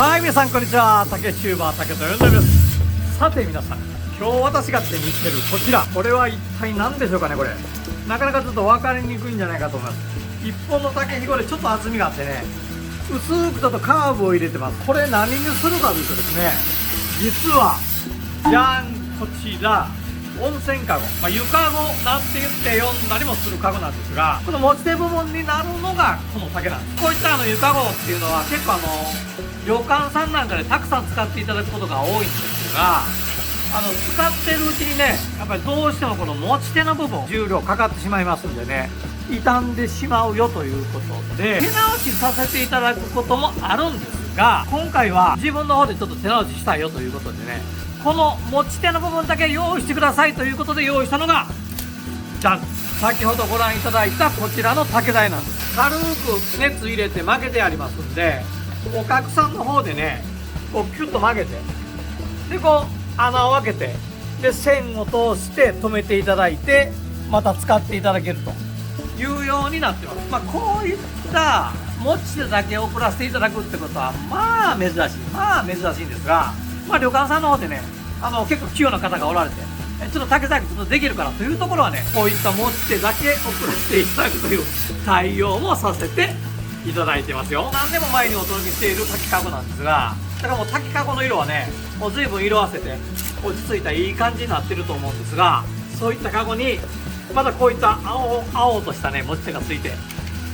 はい、皆さんこんにちは。竹チューバー竹と呼んでおります。さて皆さん、今日私が手にしてるこちら、これは一体何でしょうかね。これなかなかちょっと分かりにくいんじゃないかと思います。一本の竹ひごでちょっと厚みがあってね、薄くちょっとカーブを入れてます。これ何にするかというとですね、実はじゃん、こちら温泉カゴ、床ゴなんて言って呼んだりもするカゴなんですが、この持ち手部分になるのがこの竹なんです。こういった床ゴっていうのは結構旅館さんなんかでたくさん使っていただくことが多いんですが、使ってるうちにね、やっぱりどうしてもこの持ち手の部分重量かかってしまいますんでね、傷んでしまうよということで手直しさせていただくこともあるんですが、今回は自分の方でちょっと手直ししたいよということでね、この持ち手の部分だけ用意してくださいということで用意したのがじゃん、先ほどご覧いただいたこちらの竹台なんです。軽く熱入れて曲げてありますんで、お客さんの方でねこうキュッと曲げて、でこう穴を開けて、で線を通して止めていただいて、また使っていただけるというようになってます。こういった持ち手だけ送らせていただくってことは珍しいんですが、旅館さんの方でね結構器用な方がおられて、ちょっと竹細工ちょっとできるからというところはね、こういった持ち手だけ送らせていただくという対応もさせていただいてますよ。何年も前にお届けしている竹かごなんですが、だからもう竹かごの色はねもう随分色あせて落ち着いたいい感じになってると思うんですが、そういったかごにまだこういった青としたね持ち手がついて、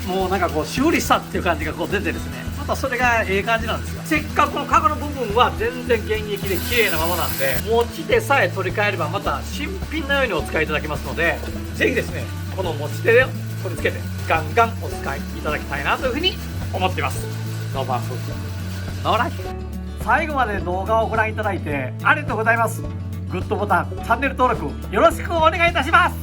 もうなんかこう修理したっていう感じがこう出てですね、またそれがええ感じなんですよ。せっかくこのカゴの部分は全然現役で綺麗なままなんで、持ち手さえ取り替えればまた新品のようにお使いいただけますので、ぜひですねこの持ち手で取り付けてガンガンお使いいただきたいなというふうに思っています。ノーバンプノーライフ。最後まで動画をご覧いただいてありがとうございます。グッドボタン、チャンネル登録よろしくお願いいたします。